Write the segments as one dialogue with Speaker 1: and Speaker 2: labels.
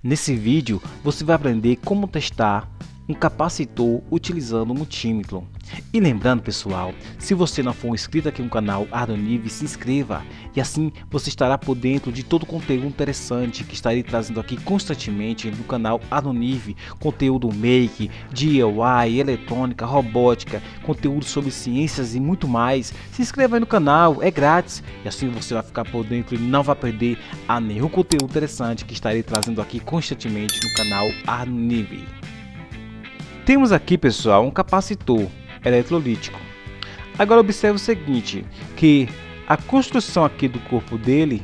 Speaker 1: Nesse vídeo você vai aprender como testar um capacitor utilizando um multímetro. E lembrando, pessoal, se você não for inscrito aqui no canal Ardonive, se inscreva e assim você estará por dentro de todo o conteúdo interessante que estarei trazendo aqui constantemente no canal Ardonive, conteúdo make, DIY, eletrônica, robótica, conteúdo sobre ciências e muito mais. Se inscreva aí no canal, é grátis e assim você vai ficar por dentro e não vai perder a nenhum conteúdo interessante que estarei trazendo aqui constantemente no canal Ardonive. Temos aqui, pessoal, um capacitor eletrolítico. Agora observe o seguinte, que a construção aqui do corpo dele,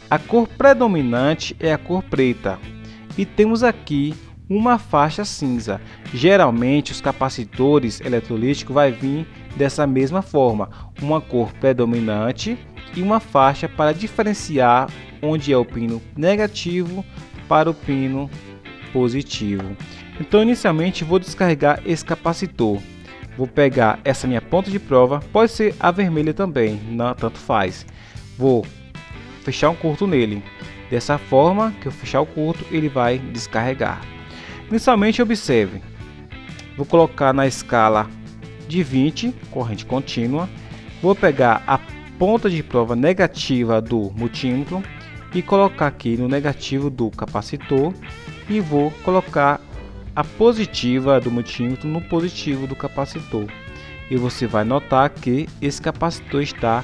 Speaker 1: a cor predominante é a cor preta e temos aqui uma faixa cinza. Geralmente os capacitores eletrolíticos vai vir dessa mesma forma, uma cor predominante e uma faixa para diferenciar onde é o pino negativo para o pino positivo. Então inicialmente vou descarregar esse capacitor. Vou pegar essa minha ponta de prova, pode ser a vermelha também, não tanto faz. Vou fechar um curto nele. Dessa forma que eu fechar o curto, ele vai descarregar. Inicialmente observe. Vou colocar na escala de 20, corrente contínua. Vou pegar a ponta de prova negativa do multímetro e colocar aqui no negativo do capacitor e vou colocar a positiva do multímetro no positivo do capacitor e você vai notar que esse capacitor está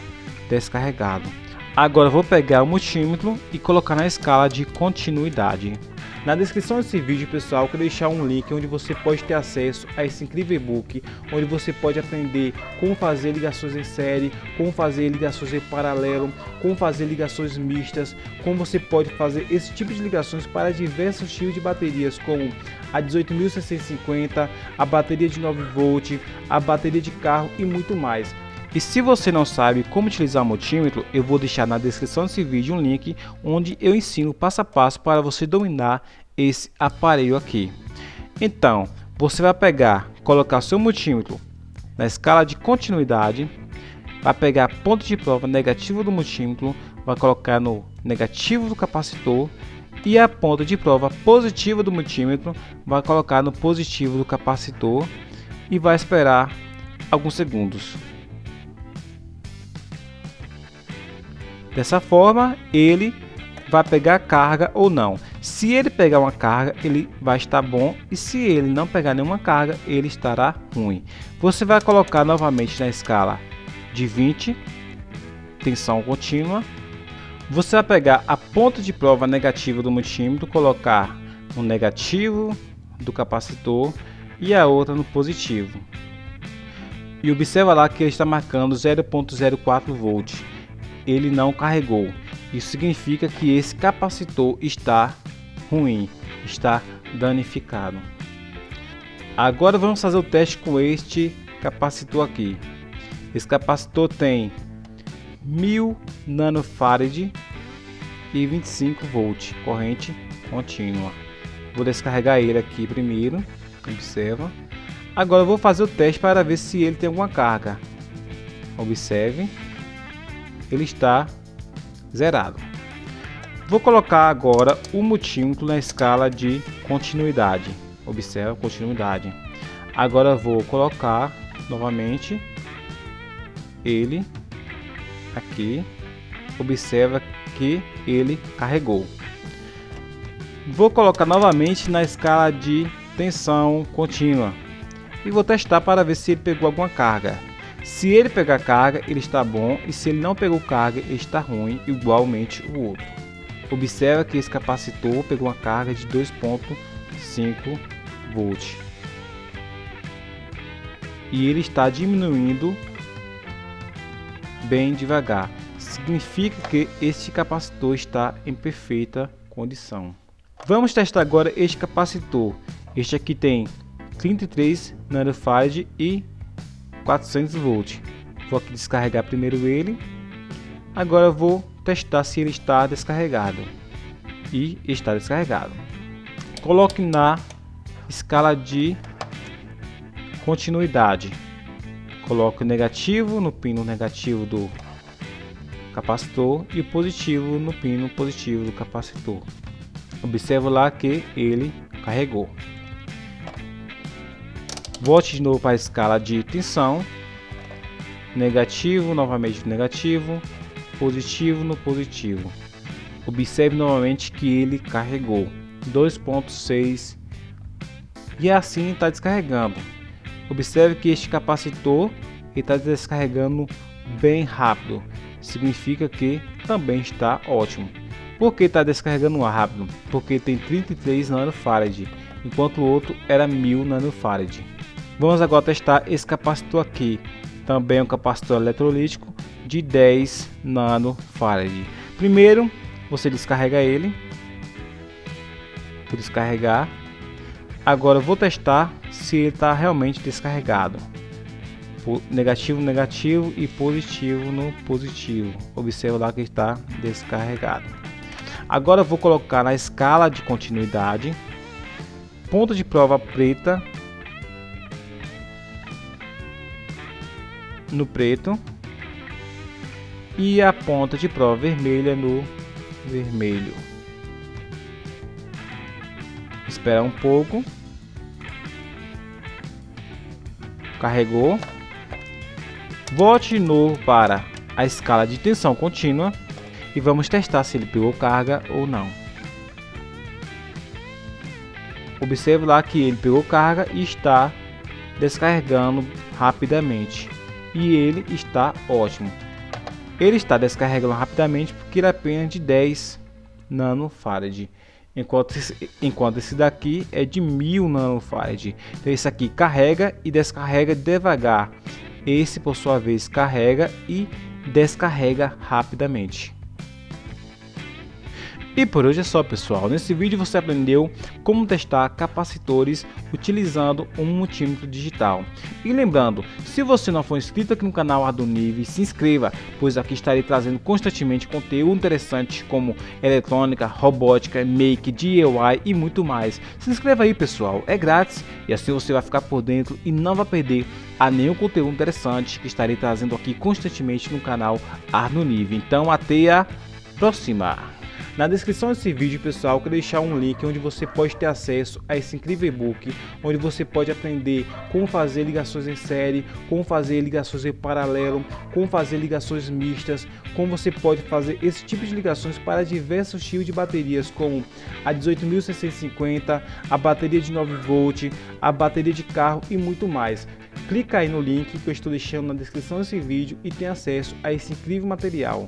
Speaker 1: descarregado. Agora vou pegar o multímetro e colocar na escala de continuidade. Na descrição desse vídeo, pessoal, eu quero deixar um link onde você pode ter acesso a esse incrível e-book, onde você pode aprender como fazer ligações em série, como fazer ligações em paralelo, como fazer ligações mistas, como você pode fazer esse tipo de ligações para diversos tipos de baterias, como a 18.650, a bateria de 9 volt, a bateria de carro e muito mais. E se você não sabe como utilizar o multímetro, eu vou deixar na descrição desse vídeo um link onde eu ensino passo a passo para você dominar esse aparelho aqui. Então, você vai pegar, colocar seu multímetro na escala de continuidade, vai pegar a ponta de prova negativa do multímetro, vai colocar no negativo do capacitor e a ponta de prova positiva do multímetro vai colocar no positivo do capacitor e vai esperar alguns segundos. Dessa forma, ele vai pegar carga ou não. Se ele pegar uma carga, ele vai estar bom. E se ele não pegar nenhuma carga, ele estará ruim. Você vai colocar novamente na escala de 20, tensão contínua. Você vai pegar a ponta de prova negativa do multímetro, colocar no negativo do capacitor e a outra no positivo. E observa lá que ele está marcando 0,04 volt. Ele não carregou. Isso significa que esse capacitor está ruim, está danificado. Agora vamos fazer o teste com este capacitor aqui. Esse capacitor tem 1000 nanofarad e 25 volt, corrente contínua. Vou descarregar ele aqui primeiro, observa. Agora vou fazer o teste para ver se ele tem alguma carga. Observe. Ele está zerado. Vou colocar agora o multímetro na escala de continuidade. Observa a continuidade. Agora vou colocar novamente ele aqui. Observa que ele carregou. Vou colocar novamente na escala de tensão contínua e vou testar para ver se ele pegou alguma carga. Se ele pegar carga, ele está bom, e se ele não pegou carga, ele está ruim, igualmente o outro. Observa que esse capacitor pegou uma carga de 2,5 volt. E ele está diminuindo bem devagar. Significa que este capacitor está em perfeita condição. Vamos testar agora este capacitor. Este aqui tem 33 nanofarad e 400 volt. Vou aqui descarregar primeiro ele. Agora vou testar se ele está descarregado. E está descarregado. Coloque na escala de continuidade. Coloque o negativo no pino negativo do capacitor e o positivo no pino positivo do capacitor. Observa lá que ele carregou. Volte de novo para a escala de tensão. Negativo, novamente negativo, positivo no positivo. Observe novamente que ele carregou 2.6 e assim está descarregando. Observe que este capacitor está descarregando bem rápido, significa que também está ótimo. Por que está descarregando rápido? Porque tem 33 nanofarad, enquanto o outro era 1000 nanofarad. Vamos agora testar esse capacitor aqui, também é um capacitor eletrolítico de 10 nanofarad. Primeiro, você descarrega ele, vou descarregar. Agora eu vou testar se ele está realmente descarregado. Negativo, negativo e positivo no positivo. Observa lá que está descarregado. Agora eu vou colocar na escala de continuidade, ponta de prova preta no preto e a ponta de prova vermelha no vermelho. Espera um pouco. Carregou. Volte de novo para a escala de tensão contínua e vamos testar se ele pegou carga ou não. Observe lá que ele pegou carga e está descarregando rapidamente. E ele está ótimo. Ele está descarregando rapidamente porque ele é apenas de 10 nanofarad. Enquanto esse daqui é de 1000 nanofarad. Então esse aqui carrega e descarrega devagar. Esse por sua vez carrega e descarrega rapidamente. E por hoje é só, pessoal. Nesse vídeo você aprendeu como testar capacitores utilizando um multímetro digital. E lembrando, se você não for inscrito aqui no canal Ardonive, se inscreva, pois aqui estarei trazendo constantemente conteúdo interessante como eletrônica, robótica, make, DIY e muito mais. Se inscreva aí, pessoal, é grátis e assim você vai ficar por dentro e não vai perder a nenhum conteúdo interessante que estarei trazendo aqui constantemente no canal Ardonive. Então até a próxima! Na descrição desse vídeo, pessoal, eu quero deixar um link onde você pode ter acesso a esse incrível e-book, onde você pode aprender como fazer ligações em série, como fazer ligações em paralelo, como fazer ligações mistas, como você pode fazer esse tipo de ligações para diversos tipos de baterias, como a 18.650, a bateria de 9 volt, a bateria de carro e muito mais. Clica aí no link que eu estou deixando na descrição desse vídeo e tem acesso a esse incrível material.